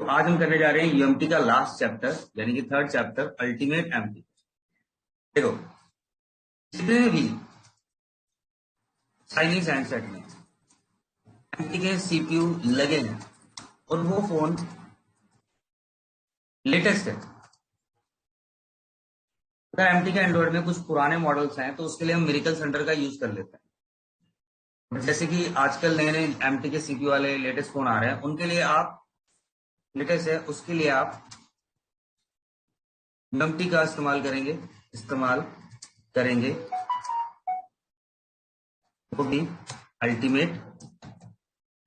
तो आज हम करने जा रहे हैं यूएमटी का लास्ट चैप्टर यानी कि थर्ड चैप्टर अल्टीमेट एमटी। देखो, जितने भी चाइनीज हैंडसेट में एमटी के सीपीयू लगे हैं और वो फोन लेटेस्ट है, अगर एमटी के एंड्रॉइड में कुछ पुराने मॉडल्स हैं तो उसके लिए हम मिरेकल सेंटर का यूज कर लेते हैं। जैसे कि आजकल नए नए एमटी के सीपीयू वाले लेटेस्ट फोन आ रहे हैं, उनके लिए आप लेटेस्ट है उसके लिए आप यूएमटी का इस्तेमाल करेंगे वो भी अल्टीमेट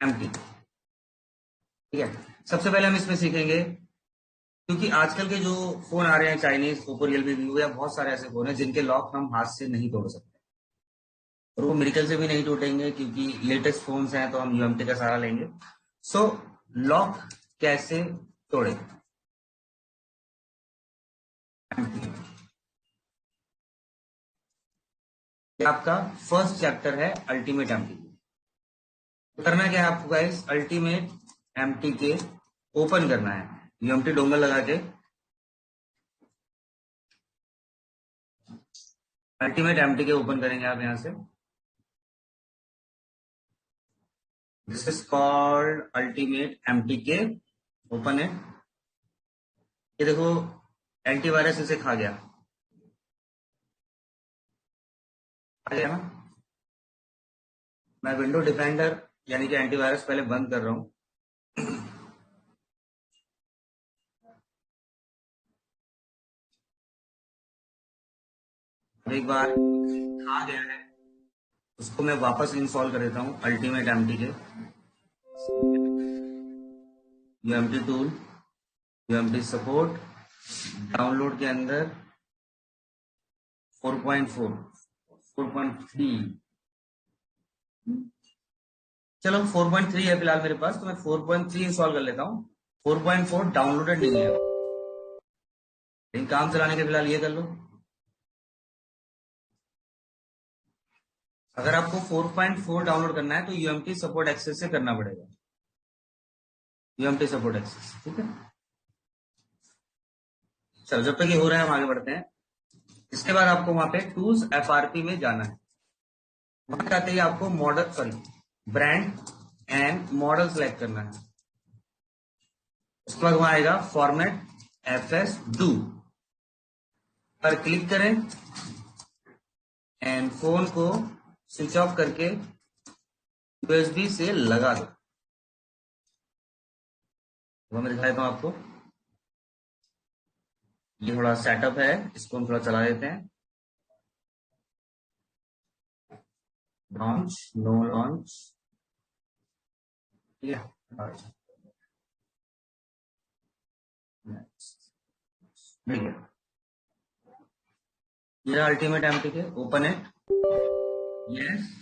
एमटी। ठीक है, सबसे पहले हम इसमें सीखेंगे, क्योंकि आजकल के जो फोन आ रहे हैं चाइनीज, ओप्पो, रियलमी, वीवो या बहुत सारे ऐसे फोन हैं जिनके लॉक हम हाथ से नहीं तोड़ सकते और वो मिरेकल से भी नहीं टूटेंगे क्योंकि लेटेस्ट फोन्स हैं, तो हम यूएमटी का सहारा लेंगे। सो लॉक कैसे तोड़े, ये आपका फर्स्ट चैप्टर है अल्टीमेट एमटी। करना क्या है आपको guys, ultimate M T K open करना है, यूएमटी डोंगल लगा के अल्टीमेट एमटी के ओपन करेंगे आप यहां से। This is called ultimate M T K, open है। ये देखो, एंटीवायरस इसे खा गया, आ गया ना। मैं विंडो डिफेंडर यानी कि एंटीवायरस पहले बंद कर रहा हूं। एक बार खा गया है, उसको मैं वापस इंस्टॉल कर देता हूं अल्टीमेट एमटी के। UMT tool, UMT support, download के अंदर 4.4, 4.3, चलो 4.3 है फिलहाल मेरे पास, तो मैं 4.3 इंस्टॉल कर लेता हूँ। 4.4 डाउनलोडेड नहीं है, लेकिन काम चलाने के फिलहाल ये कर लो। अगर आपको 4.4 डाउनलोड करना है तो यूएमटी सपोर्ट एक्सेस से करना पड़ेगा, यूएमटी सपोर्ट एक्सेस। ठीक है, चलो जब तक ये हो रहा है हम आगे बढ़ते हैं। इसके बाद आपको वहां पे टूल्स एफआरपी में जाना है। वहां जाते ही आपको model brand and model select करना है। उसके बाद वहां आएगा फॉर्मेट एफएस डू पर क्लिक करें एंड फोन को स्विच ऑफ करके यूएसबी से लगा दो। वो मैं दिखा देता हूं आपको, ये थोड़ा सेटअप है, इसको हम थोड़ा चला देते हैं। लॉन्च, नो लॉन्च, ठीक है। ये ultimate M T K, open it, yes.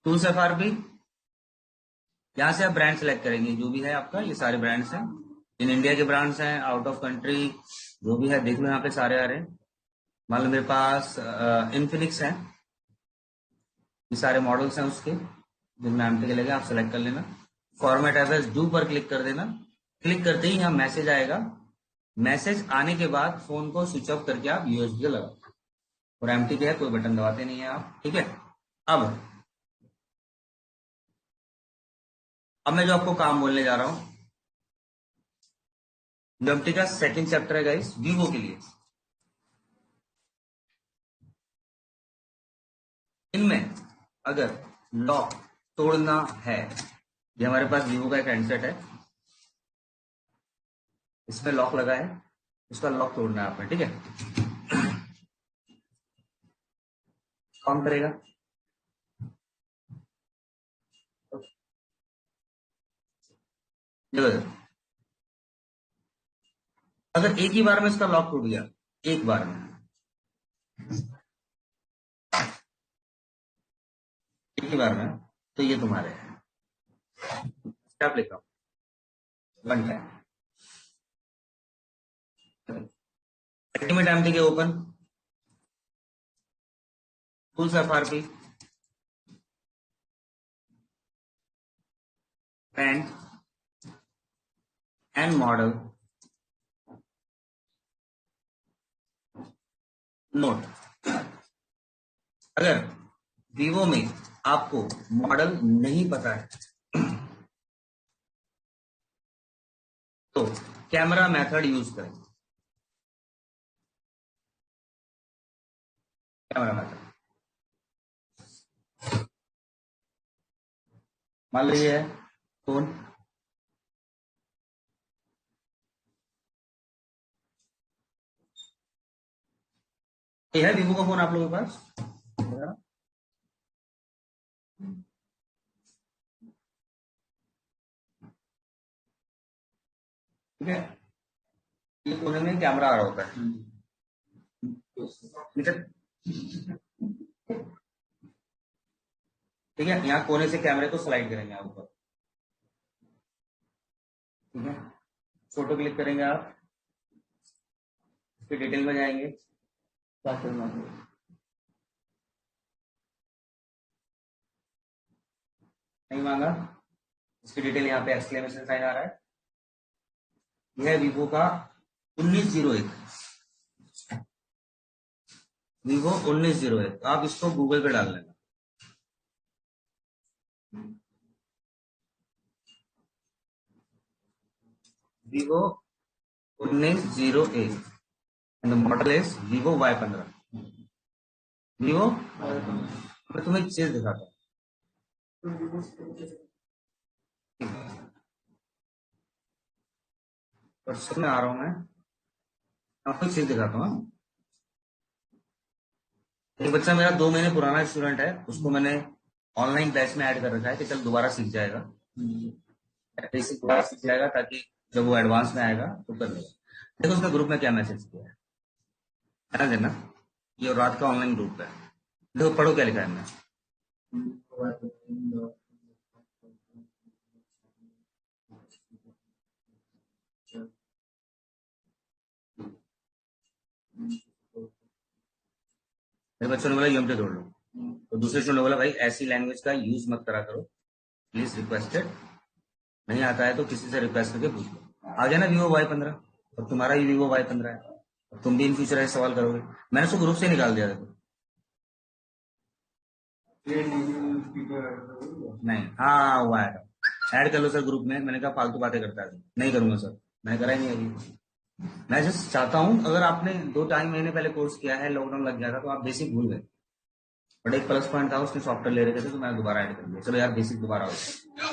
Tools FRP, यहां से आप ब्रांड सेलेक्ट करेंगे, जो भी है आपका, ये सारे ब्रांड्स हैं, इन इंडिया के ब्रांड्स हैं, आउट ऑफ कंट्री जो भी है देख लो, यहाँ पे सारे आ रहे हैं। मान लो मेरे पास इन्फिनिक्स है, ये सारे मॉडल्स हैं उसके जिनमें एमटी के लगे, आप सेलेक्ट कर लेना। फॉर्मेट एफएस डू पर क्लिक कर देना। क्लिक करते ही यहाँ मैसेज आएगा, मैसेज आने के बाद फोन को स्विच ऑफ करके आप यूएसबी लगाओ और एमटी के है, कोई बटन दबाते नहीं है आप। ठीक है, अब मैं जो आपको काम बोलने जा रहा हूं, यूएमटी का सेकंड चैप्टर है गाइस, वीवो के लिए। इनमें अगर लॉक तोड़ना है, ये हमारे पास वीवो का एक हैंडसेट है, इसमें लॉक लगा है, उसका लॉक तोड़ना है आपने। ठीक है, कौन करेगा, अगर एक ही बार में इसका लॉक टूट गया, एक बार में, एक ही बार में, तो ये तुम्हारे है। क्या लिखा, one time. Ultimate M T K open, tools FRP, and model note. अगर वीवो में आपको मॉडल नहीं पता है तो कैमरा मेथड यूज करें। कैमरा मेथड मान लीजिए फोन, ये है वीवो का फोन आप लोगों के पास, ठीक है। ये कोने में कैमरा आ रहा होता है, ठीक है। यहाँ कोने से कैमरे को स्लाइड करेंगे आप ऊपर, ठीक है। फोटो क्लिक करेंगे आप, फिर डिटेल में जाएंगे, नहीं मांगा, इसकी डिटेल यहाँ पे एक्सक्लेमेशन साइन आ रहा है। यह है वीवो का 1901, वीवो 1901। आप इसको गूगल पे डाल लेना, Vivo 1901 and model is Vivo Y15। Vivo, मैं तुम्हें एक चीज दिखाता हूँ, व्हाट्सएप में आ रहा हूँ मैं, आपको एक चीज दिखाता हूँ। एक बच्चा मेरा 2 महीने पुराना स्टूडेंट है, उसको मैंने ऑनलाइन बैच में ऐड कर रखा है कि चल दोबारा सीख जाएगा, बेसिक दोबारा सीख जाएगा, ताकि जब वो एडवांस में आएगा तो कर लेगा। देखो उसने ग्रुप में क्या मैसेज किया है, ध्यान देना, ये रात का ऑनलाइन ग्रुप है। देखो पढ़ो क्या लिखा है हमने। मेरे बच्चों ने बोला यूएमटी तोड़ लो, तो दूसरे स्टूडेंट ने बोला भाई ऐसी लैंग्वेज का यूज मत करा करो, प्लीज रिक्वेस्टेड, नहीं आता है तो किसी से रिक्वेस्ट करके पूछ लो। आ गया ना वीवो Y15, और तुम्हारा भी वीवो Y15 है, और तुम भी इन फ्यूचर ऐसे सवाल करोगे। मैंने उसको ग्रुप से निकाल दिया, देखो नहीं, हाँ हुआ है, ऐड कर लो सर ग्रुप में। मैंने कहा फालतू बातें करता है, नहीं करूंगा सर, मैंने करा ही नहीं अभी। मैं जस्ट चाहता हूं, अगर आपने 2-2.5 महीने पहले कोर्स किया है, लॉकडाउन लग गया था तो आप बेसिक भूल गए, बट एक प्लस पॉइंट था उसने सॉफ्टवेयर ले रखे थे तो मैंने दोबारा ऐड कर दिया, चलो यार बेसिक दोबारा हो गया।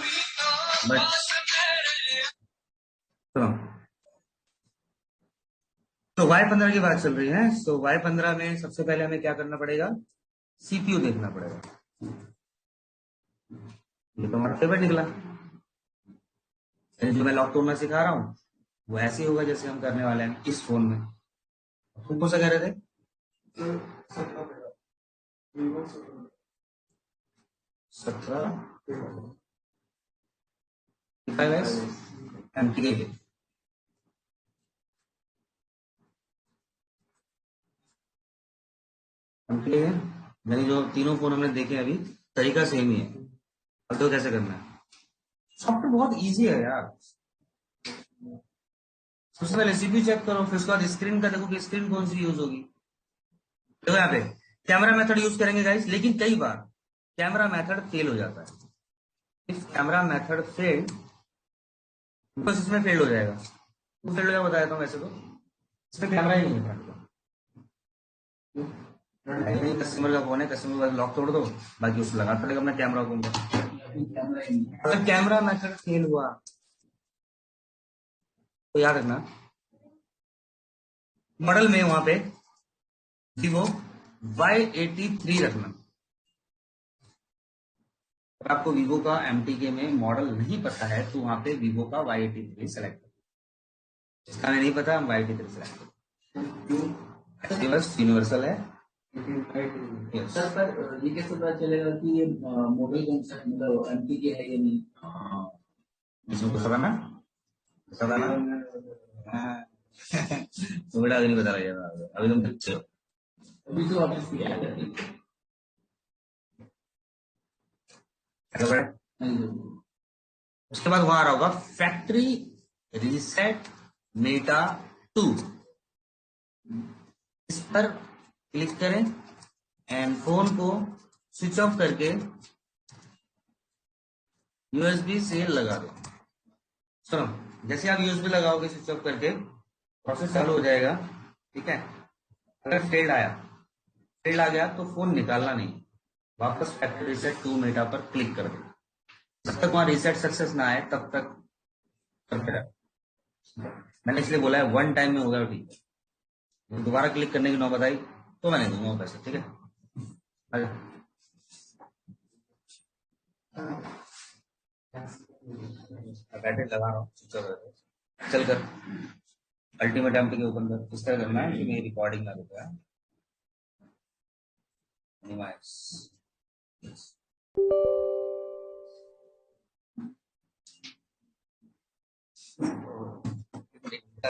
बट सुनो, तो Y15 की बात चल रही है, तो Y15 में सबसे पहले हमें क्या करना पड़ेगा, सीपीयू देखना पड़ेगा। ये तो हमारा फेवरेट निकला, जो मैं लॉक तोड़ना सिखा रहा हूँ वो ऐसे ही होगा जैसे हम करने वाले हैं इस फोन में। तुम कौन सा कह रहे थे? 17 MTK के, यानी जो तीनों फोन हमने देखे अभी, तरीका सेम ही है। अब तो कैसे करना है, सॉफ्टवेयर बहुत इजी है यार। सबसे पहले सीपीयू चेक करो, फिर उसके बाद स्क्रीन का देखो कि स्क्रीन कौन सी यूज होगी। देखो यहाँ पे कैमरा मेथड यूज करेंगे गाइस, लेकिन कई बार कैमरा मेथड फेल हो जाता है। इफ कैमरा मेथड फेल, बस इसमें फेल हो जाएगा, तो फेल हो जाएगा बताया था वैसे तो इसमें कैमरा ही नहीं है। कस्टमर का फोन है, कस्टमर का लॉक तोड़ दो, बाकी उसको लगाता रहेगा अपना कैमरा को। अगर कैमरा मेथड फेल हुआ तो याद रखना, मॉडल में वहां पे वीवो Y83 रखना। अगर आपको वीवो का MTK में मॉडल नहीं पता है तो वहां पे वीवो का Y83 सेलेक्ट करो, जिसका हमें नहीं पता हम Y83 सेलेक्ट करो, बस यूनिवर्सल है। सर पर ये कैसे पता चलेगा कि ये मॉडल कौन सा मतलब MTK है या नहीं? इसमें कुछ पता ना, तो बेटा अभी नहीं पता लगेगा, अभी तुम बच्चे हो। अभी तो वापस किया है। हेलो बेटा। हाँ जी। उसके बाद वहां आ रहा होगा फैक्ट्री रीसेट मेटा 2, इस पर क्लिक करें एंड फोन को स्विच ऑफ करके यूएसबी से लगा दो। सुनो, जैसे आप यूएसबी लगाओगे स्विच ऑफ करके, प्रोसेस चालू हो जाएगा, ठीक है। अगर फेल्ड आ गया तो फोन निकालना नहीं, वापस फैक्ट्री रीसेट 2 मेटा पर क्लिक कर दो। जब तक वहां रीसेट सक्सेस ना आए तब तक करते रहो। मैंने इसलिए बोला है 1 टाइम में होगा ठीक है, दोबारा क्लिक करने की नौबत आई तो मैंने दूंगा पैसे, ठीक है। बैटरी लगा रहा हूँ, चल कर अल्टीमेट एम्प के ऊपर इस तरह करना है कि मेरी रिकॉर्डिंग ना रुके।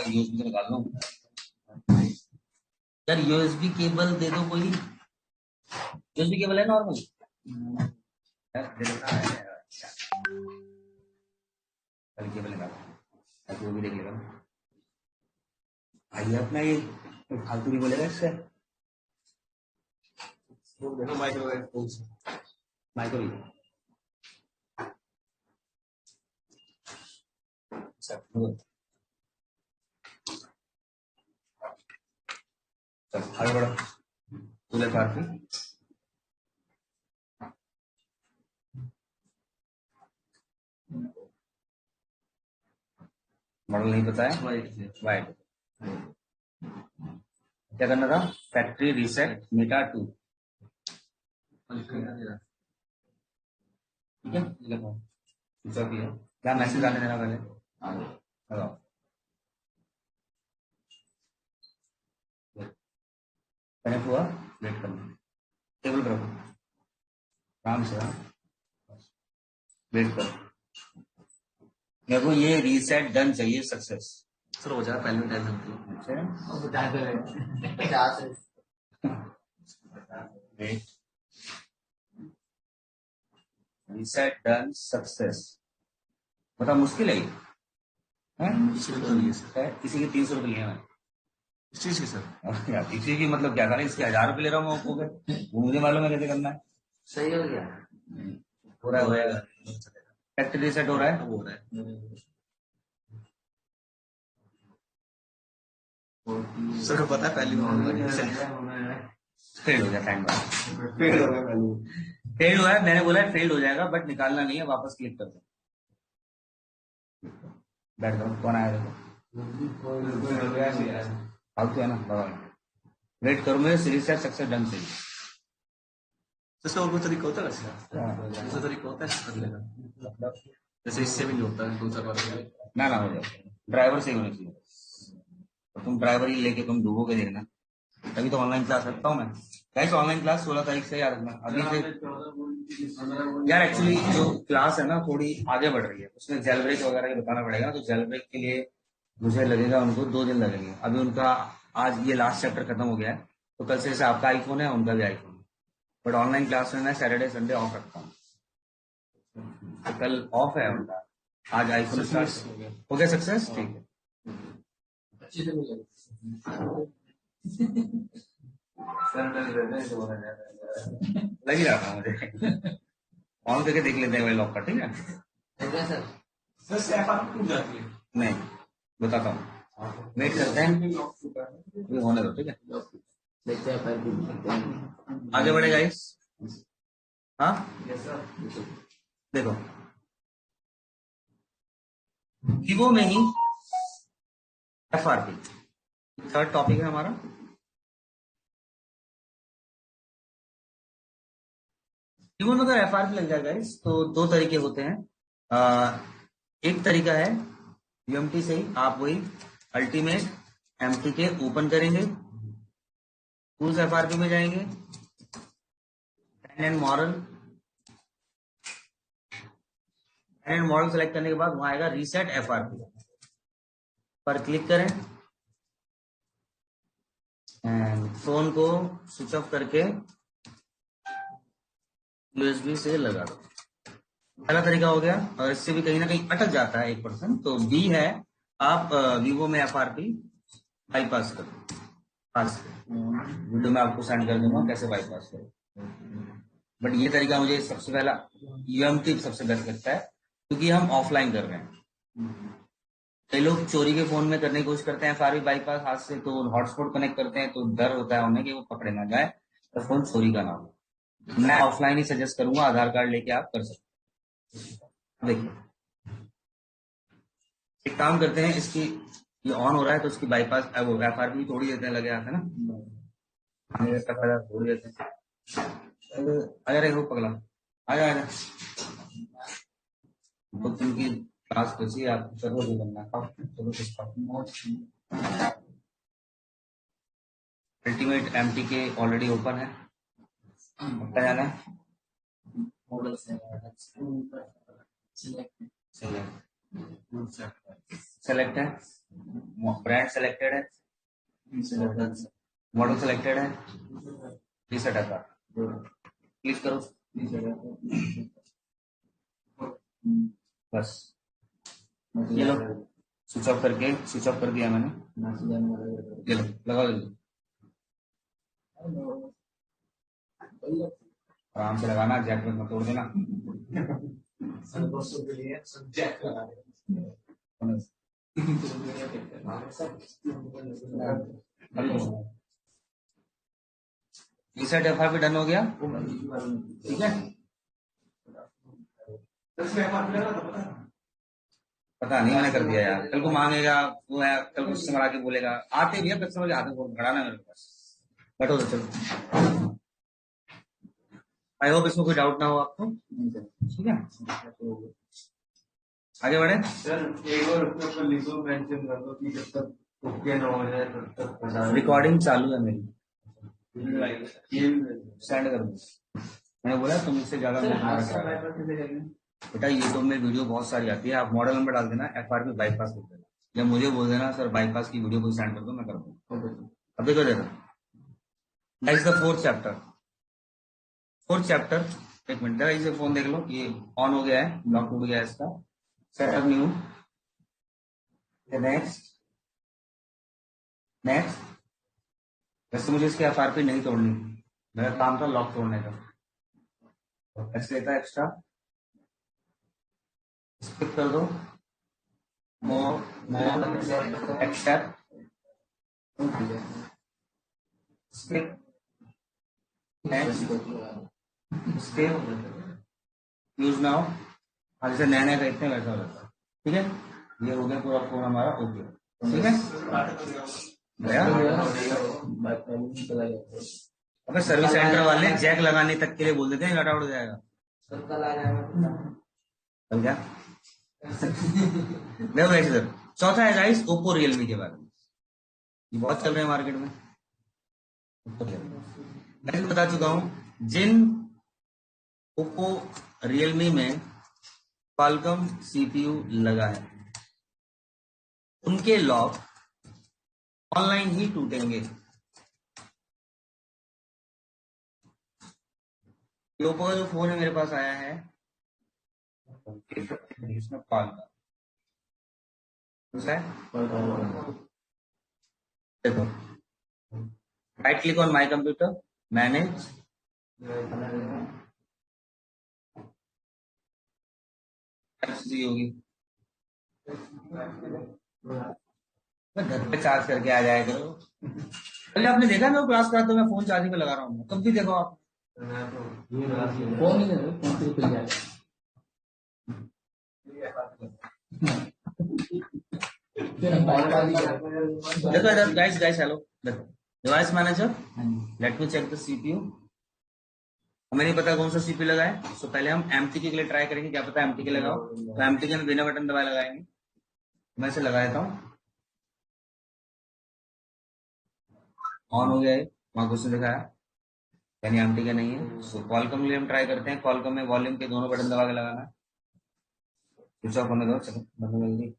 यूएसबी से निकाल लो यार, यूएसबी केबल दे दो कोई, यूएसबी केबल है नॉर्मल केबल निकालो, वो भी देख लेगा आइए अपना, ये फालतू नहीं बोलेगा इससे। माइक्रोवेव आगे बढ़ो, दूल्हे पार्टी मॉडल नहीं पता है, वाइट क्या करना था, फैक्ट्री रीसेट मेटा 2, ठीक है। क्या मैसेज आने देना पहले, लगाओ कनेक्ट हुआ, वेट करना, टेबल पर रखो आराम से, वेट करो। मेरे को ये रीसेट डन चाहिए सक्सेस। सर हो जाए पहले time wait, reset done success, बता मुश्किल है ये, किसी के 300 रुपये लिए मैंने इस चीज की सर यार, इसी की मतलब क्या करें, इसके 1000 रुपये ले रहा हूँ मैं आपको, वो मुझे मालूम है कैसे करना है। सही हो गया, हो रहा है, फैक्ट्री रीसेट हो रहा है, हो रहा है सर, पता है पहली फेल हो गया, टाइम फेल हो गया, फेल हुआ है, मैंने बोला फेल हो जाएगा बट निकालना नहीं है, वापस क्लिक कर दो, बैठ जाओ। कौन आया फालतू है ना, वेट करो, मेरे रीसेट सक्सेस डन से और कोई तरीका होता है वैसे, दूसरा तरीका होता है करने का, जैसे इससे भी नहीं होता है दूसरा बार ना हो जाए, ड्राइवर से ही होना चाहिए, तो तुम ड्राइवर ही लेके तुम डूबोगे देखना, तभी तो ऑनलाइन क्लास रखता हूँ मैं। गाइस ऑनलाइन क्लास 16 तारीख से याद रखना, अभी से यार एक्चुअली जो क्लास है ना थोड़ी आगे बढ़ रही है, उसमें जेल ब्रेक वगैरह ये बताना पड़ेगा ना, तो जेल ब्रेक के लिए मुझे लगेगा उनको 2 दिन लगेंगे। अभी उनका आज ये लास्ट चैप्टर खत्म हो गया है, तो कल से जैसे आपका आईफोन है उनका भी आईफोन है, बट ऑनलाइन क्लास में मैं सैटरडे संडे ऑफ रखता हूँ, तो कल ऑफ है उनका, आज आईफोन हो गया सक्सेस, ठीक है। लग ही रहा था मुझे, ऑन करके देख लेते हैं भाई लॉक का, ठीक है सर। नहीं बताता हूँ, वेट करते हैं, ये होने दो, ठीक है। आगे बढ़े गाइस, हाँ देखो वीवो में ही एफआरपी थर्ड टॉपिक है हमारा। वीवो में अगर एफआरपी लग जाएगा गाइस तो 2 तरीके होते हैं, एक तरीका है यूएमटी से ही आप वही अल्टीमेट एमटी के ओपन करेंगे, टूल्स एफआरपी में जाएंगे, एंड मॉडल सेलेक्ट करने के बाद वहां आएगा रीसेट एफआरपी पर क्लिक करें, एंड फोन को स्विच ऑफ करके यूएसबी से लगा दो। पहला तरीका हो गया, और इससे भी कहीं ना कहीं अटक जाता है 1%। तो बी है, आप वीवो में FRP बाईपास करो। पास वीडियो में आपको सेंड कर दूंगा कैसे बाईपास करो। बट ये तरीका मुझे सबसे पहला UMT सबसे बेस्ट लगता है, क्योंकि हम ऑफलाइन कर रहे हैं। कई लोग चोरी के फोन में करने की कोशिश करते हैं FRP बाईपास हाथ से, तो हॉटस्पॉट कनेक्ट करते हैं, तो डर होता है उन्हें कि वो पकड़े ना जाए, तो फोन चोरी का ना हो। मैं ऑफलाइन ही सजेस्ट करूंगा, आधार कार्ड लेके आप कर सकते हैं। देखिए, एक काम करते हैं, इसकी ये ऑन हो रहा है तो इसकी बाईपास वो FRP थोड़ी देते हैं, लगे हाथ है ना, हमें इसका फायदा थोड़ी देते हैं। अरे वो पगला, आजा आजा, तो उनकी क्लास बची, आप चलो जो करना खाओ, चलो कुछ खाओ। अल्टीमेट MT के ऑलरेडी ओपन है, क्या जाना है, मॉडल्स है, सेलेक्ट है, ब्रांड सेलेक्टेड है, मॉडल सेलेक्टेड है, टी-शर्ट है, क्लिक करो, बस ये लो, स्विच ऑफ कर दिया मैंने, ये लो लगाओ जल्दी, आराम से लगाना, जैक में मत तोड़ देना। टी-शर्ट FRP डन हो गया, ठीक है। पता नहीं मैंने कर दिया यार, कल को मांगेगा वो है, कल को कस्टमर आके बोलेगा, आते भैया कस्टमर के हाथ में फोन खड़ा ना मेरे पास, बैठो तो चलो। आई होप इसमें कोई डाउट ना हो आपको, ठीक है। आगे बढ़े सर, एक और उसके ऊपर लिखो, मेंशन कर दो कि जब तक ओके ना हो जाए तब तक रिकॉर्डिंग चालू है मेरी, सेंड कर दो। मैंने बोला तुम इससे ज्यादा बेटा, यूट्यूब में वीडियो बहुत सारी आती है, आप मॉडल नंबर डाल देना, FRP बाईपास कर देना, या मुझे बोल देना सर बाईपास की वीडियो को सेंड कर दो, मैं कर दूँ। अभी कर देना। That is the fourth chapter. एक मिनट, जरा इसे फोन देख लो, ये ऑन हो गया है, लॉक टूट गया है इसका, सेटअप न्यू, नेक्स्ट नेक्स्ट। वैसे मुझे इसकी FRP नहीं तोड़नी थी, मेरा काम था लॉक तोड़ने का, ऐसे लेता एक्स्ट्रा, स्किप कर दो, more accept, skip, next, skip, use now. और जैसे नया नया खरीदते हैं वैसा हो जाता है, ठीक है। ये हो गया पूरा फोन हमारा ओके, ठीक है गया। अबे सर्विस सेंटर वाले जैक लगाने तक के लिए बोल देते हैं, लटा उड़ जाएगा, कल आ जाएगा। कल क्या। देखो गाइस, इधर चौथा है गाइस ओप्पो रियलमी के बारे में, ये बहुत चल रहे हैं मार्केट में। मैं बता चुका हूं, जिन ओप्पो रियलमी में क्वालकॉम CPU लगा है, उनके लॉक ऑनलाइन ही टूटेंगे। ओप्पो का जो फोन है मेरे पास आया है, इसमें क्वालकॉम है, देखो, right click on my computer, manage, होगी, घर पे चार्ज करके आ जाया करो। पहले आपने देखा मैं क्लास कराता तो मैं फोन चार्जिंग पे लगा रहा हूँ, कब भी देखो आप, फोन ही नहीं, फोन से खुल जाएगा। देखो इधर गाइस गाइस हेलो, देखो device manager, let me check the CPU। हमें नहीं पता कौन सा CPU लगा है, तो पहले हम MTK के लिए ट्राई करेंगे, क्या पता MTK लगाओ, तो MTK में बिना बटन दबाए लगाएंगे। मैं इसे लगा देता हूँ, ऑन हो गया है, वहां कुछ नहीं दिखाया, यानी MTK नहीं है। सो कॉलकॉम के लिए हम ट्राई करते हैं, कॉलकॉम में वॉल्यूम के दोनों बटन दबा के लगाना, स्विच ऑफ होने दो, चलो बंद जल्दी।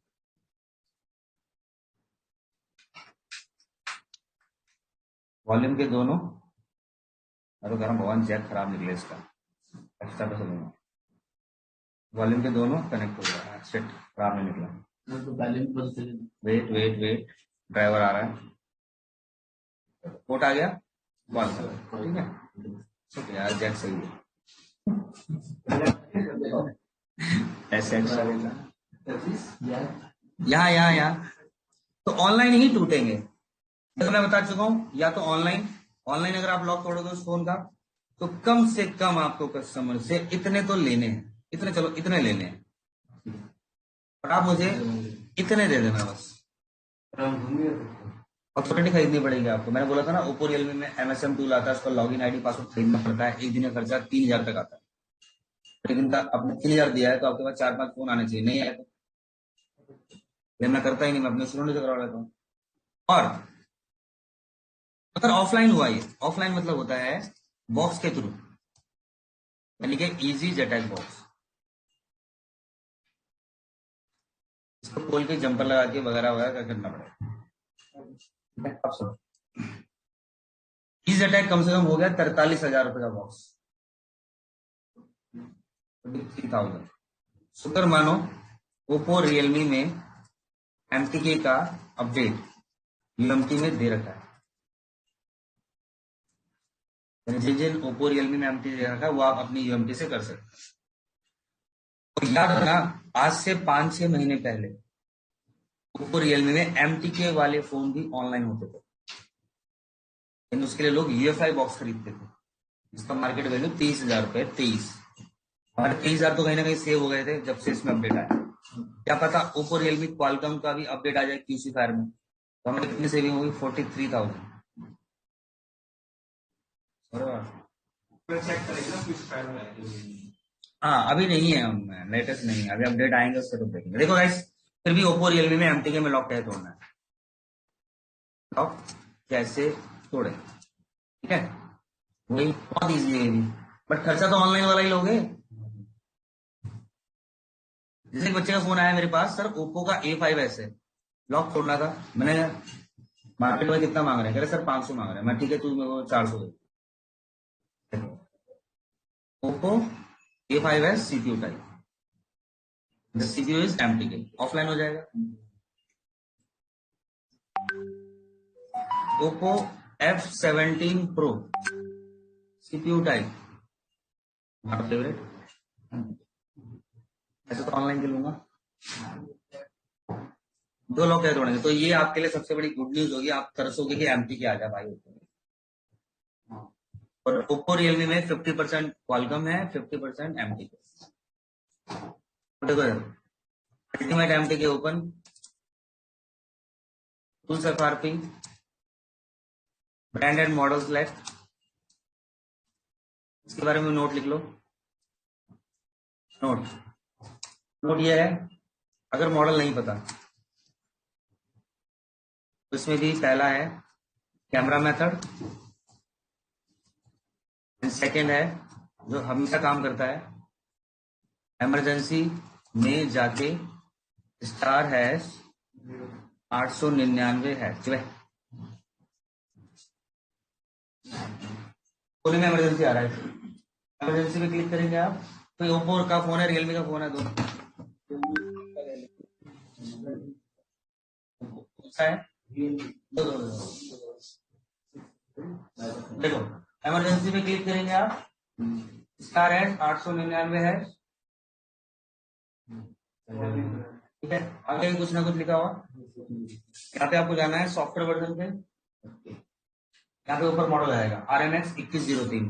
वॉल्यूम के दोनों, मैं तो कह रहा हूँ भगवान जैक खराब निकले इसका, एक्स्ट्रा पैसा दूंगा। वॉल्यूम के दोनों कनेक्ट हो गया, सेट खराब नहीं निकला। तो पहले भी बस वेट वेट वेट, ड्राइवर आ रहा है, कोट आ गया, बॉल ठीक है, ठीक है यार, जैक सही है। ऐसे एक्स्ट्रा लेना यहाँ यहाँ यहाँ, तो ऑनलाइन ही टूटेंगे। तो मैं बता चुका हूं, या तो ऑनलाइन, ऑनलाइन अगर आप लॉक तोड़ोगे उस फोन का, तो कम से कम आपको कस्टमर से इतने तो लेने हैं, इतने, चलो इतने लेने हैं, और आप मुझे इतने दे देना बस। अथॉरिटी खरीदनी पड़ेगी आपको। मैंने बोला था ना, ओप्पो रियलमी में MSM टूल आता है, उसका लॉगिन आईडी पासवर्ड खरीदना पड़ता है। एक दिन का खर्चा 3000 तक आता है। एक दिन का आपने 3000 दिया है तो आपके पास 4-5 फोन आने चाहिए, नहीं आए तो ये मैं करता ही नहीं, मैं अपने स्टूडेंट से करवा लेता हूँ। और अगर ऑफलाइन हुआ, ये ऑफलाइन मतलब होता है बॉक्स के थ्रू, यानी कि इजी जेटैक बॉक्स, इसको खोल के जंपर लगा के वगैरह वगैरह क्या करना पड़ेगा। इजी अटैक कम से कम हो गया 43,000 रुपए का बॉक्स, 3,000। शुक्र मानो ओप्पो रियलमी में MTK का अपडेट UMT में दे रखा है, जिन जिन ओप्पो रियलमी में MTK दे रखा है वो आप अपनी UMT से कर सकते हैं। तो याद रखना, आज से 5-6 महीने पहले ओप्पो रियलमी में MTK वाले फोन भी ऑनलाइन होते थे, लेकिन उसके लिए लोग UFI बॉक्स खरीदते थे, इसका मार्केट वैल्यू 30,000 रुपए, 23, हमारे 30,000 तो कहीं ना कहीं सेव हो गए थे जब से इसमें अपडेट आया। क्या पता ओप्पो रियलमी क्वालकॉम का भी अपडेट आ जाए QC फायर में, तो हमें कितनी सेविंग होगी, 43,000। हाँ अभी नहीं है, हम लेटेस्ट नहीं है, अभी अपडेट आएंगे उससे तो देखेंगे। देखो गाइस, फिर भी ओप्पो रियलमी में MTK में लॉक कैसे तोड़ना है, लॉक कैसे तोड़े, ठीक है, वही बहुत इजी है ये भी, बट खर्चा तो ऑनलाइन वाला ही लोगे। जैसे एक बच्चे का फोन आया मेरे पास, सर ओप्पो का A5s है, लॉक तोड़ना था। मैंने मार्केट में कितना मांग रहे हैं, कह रहे सर 500 मांग रहे हैं। मैं ठीक है, तू मेरे को 400 दे। Oppo A5s CPU type, the CPU is MTK, offline हो जाएगा। Oppo F17 Pro CPU type, हमारा फेवरेट, ऐसे तो ऑनलाइन के लूंगा। दो लोग क्या तोड़ेंगे, तो ये आपके लिए सबसे बड़ी गुड न्यूज होगी, आप तरसोगे कि MTK आ जाए भाई। और ओप्पो रियलमी में 50% क्वालकॉम है, 50% MTK। देखो ultimate MTK open, tools FRP, brand and model select, इसके बारे में नोट लिख लो। नोट ये है, अगर मॉडल नहीं पता तो इसमें भी पहला है कैमरा मेथड, सेकेंड है जो हमेशा काम करता है, इमरजेंसी में जाके *899# कोने में इमरजेंसी आ रहा है, इमरजेंसी पे क्लिक करेंगे आप। कोई ओप्पो का फोन है, रियलमी का फोन है, दो है, देखो इमरजेंसी पे क्लिक करेंगे आप, *899#, ठीक है। आगे भी कुछ ना कुछ लिखा हुआ, यहाँ पे आपको जाना है सॉफ्टवेयर वर्जन पे, यहाँ पे ऊपर मॉडल आएगा RMX 2103,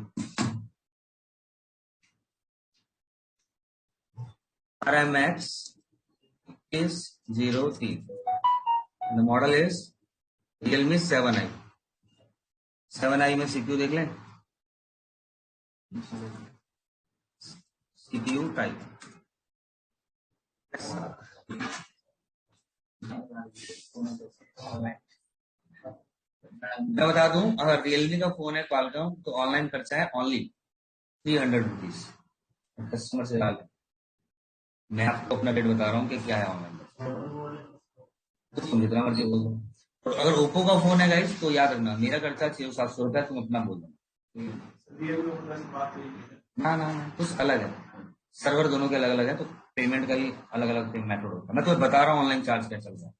RMX 2103, the model is Realme 7i। 7i में CPU देख लें, CPU टाइप, मैं बता दूं, अगर रियलमी का फोन है क्वालकॉम तो ऑनलाइन खर्चा है ओनली 300 रुपीज, कस्टमर से डाल, मैं आपको अपना रेट बता रहा हूँ कि क्या है ऑनलाइन, तो तुम जितना मर्जी बोल दो। तो अगर ओप्पो का फोन है गाइस तो याद रखना मेरा खर्चा 600-700 रुपया, तुम अपना बोल दो। ना ना ना, कुछ अलग है, सर्वर दोनों के अलग अलग है, तो पेमेंट का ही अलग अलग मेथड होता है। मैं तो बता रहा हूँ ऑनलाइन चार्ज क्या चल रहा है,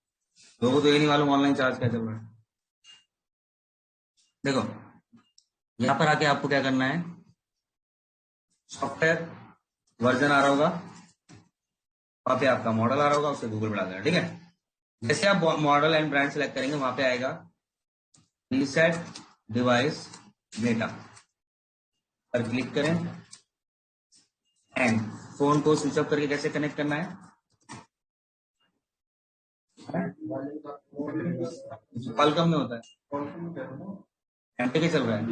लोगों को तो ये नहीं मालूम ऑनलाइन चार्ज क्या चल रहा है। देखो यहाँ पर आके आपको क्या करना है, सॉफ्टवेयर वर्जन आ रहा होगा, वहां पे आपका मॉडल आ रहा होगा, उसे गूगल बढ़ा देना, ठीक है। जैसे आप मॉडल एंड ब्रांड सेलेक्ट करेंगे वहां पे आएगा रीसेट डिवाइस डेटा पर क्लिक करें, एंड फोन को स्विच ऑफ करके कैसे कनेक्ट करना है, क्वालकॉम में होता है, एमटी के चल रहा है,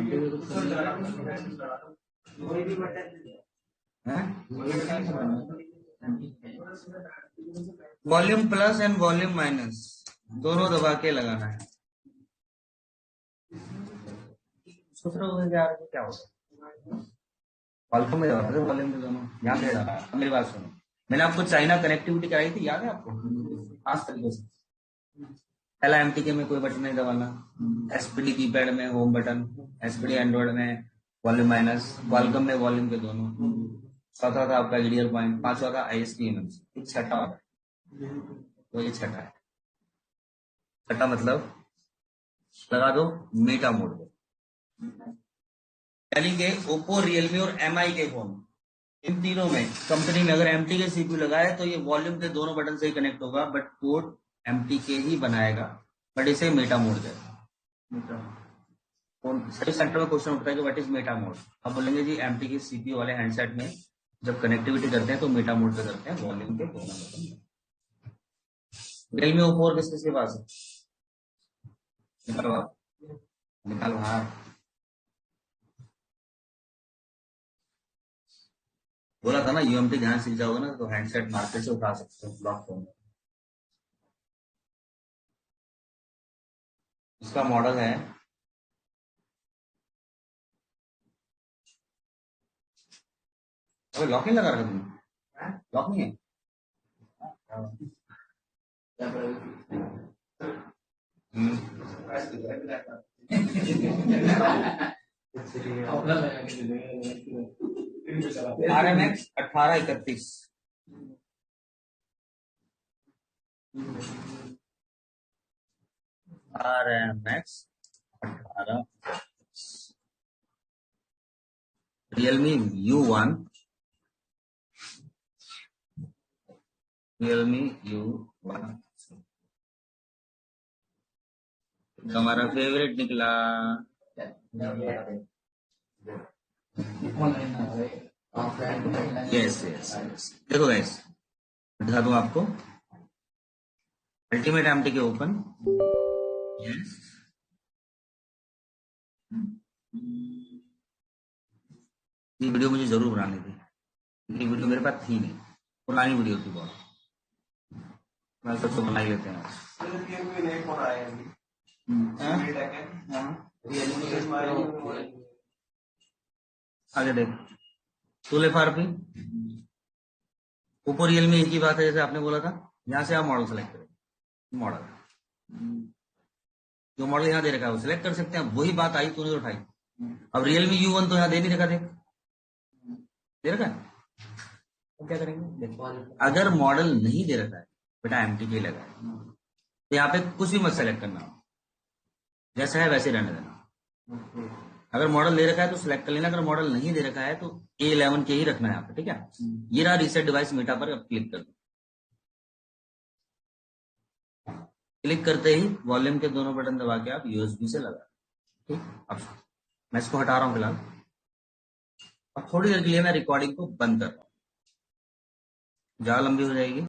volume plus and volume minus दोनों दबा के लगाना है। सोच रहे हो यार क्या होगा, क्वालकॉम में होता है वॉल्यूम के दोनों, यहाँ पे डाला। मेरी बात सुनो, मैंने आपको चाइना कनेक्टिविटी कराई थी, याद है आपको, खास तरीके से। पहला एमटीके में कोई बटन नहीं दबाना, एसपीडी कीपैड में होम बटन, एसपीडी एंड्रॉइड में वॉल्यूम माइनस, क्वालकॉम में वॉल्यूम के दोनों, चौथा था आपका ईडीएल पॉइंट, पांचवा था आईएसपी, छठा, तो ये छठा है। छठा मतलब लगा दो मीटा मोड पे, चलेंगे ओप्पो, रियलमी और एमआई के फोन, इन तीनों में कंपनी में अगर एमटी के सीपीयू लगाए तो ये वॉल्यूम के दोनों बटन से ही कनेक्ट होगा, बट पोर्ट एमटी के ही बनाएगा, बट इसे मेटा मोड देगा। फोन सभी सेंटर में क्वेश्चन उठता है कि व्हाट इज मेटा मोड, आप बोलेंगे जी एमटी के सीपीयू वाले हैंडसेट में जब कनेक्टिविटी करते हैं तो मेटा मोड पे करते हैं, वॉल्यूम के दोनों बटन। रियलमी ओप्पो और किस किसके पास है, निकालो आप, निकालो हाँ। बोला था ना यूएमटी ध्यान सीख जाओगे ना तो हैंडसेट मार्केट से उठा सकते हो ब्लॉक फोन। इसका मॉडल है, अबे लॉक नहीं लगा रखा तुमने, लॉक नहीं है। RMX 1831, RMX 18, Realme U1, Realme U1 हमारा फेवरेट निकला। यस यस यस, देखो गाइस दिखा दूं आपको, ultimate M T K open, yes, ये वीडियो मुझे जरूर बनानी थी, ये वीडियो मेरे पास थी नहीं, पुरानी वीडियो थी बहुत, मैं सबसे बना ही लेते हैं। आगे देख, टूल एफआरपी, ओप्पो रियलमी एक ही बात है, जैसे आपने बोला था, यहाँ से आप मॉडल सेलेक्ट करें, मॉडल जो मॉडल यहाँ दे रखा है वो सिलेक्ट कर सकते हैं, वही बात आई तूने उठाई। अब रियलमी U1 तो यहाँ दे नहीं रखा, देख दे रखा है, तो क्या करेंगे, देखो अगर मॉडल नहीं दे रखा है बेटा एमटी के लगा है तो यहाँ पे कुछ भी मत सेलेक्ट करना, जैसा है वैसे रहने देना। अगर मॉडल दे रखा है तो सिलेक्ट कर लेना, अगर मॉडल नहीं दे रखा है तो A11 के ही रखना है यहाँ पे, ठीक है। ये रहा रीसेट डिवाइस मीटा पर, अब क्लिक कर दो, क्लिक करते ही वॉल्यूम के दोनों बटन दबा के आप यूएसबी से लगा, ठीक। अब मैं इसको हटा रहा हूं फिलहाल, अब थोड़ी देर के लिए मैं रिकॉर्डिंग को बंद कर रहा हूँ, ज्यादा लंबी हो जाएगी।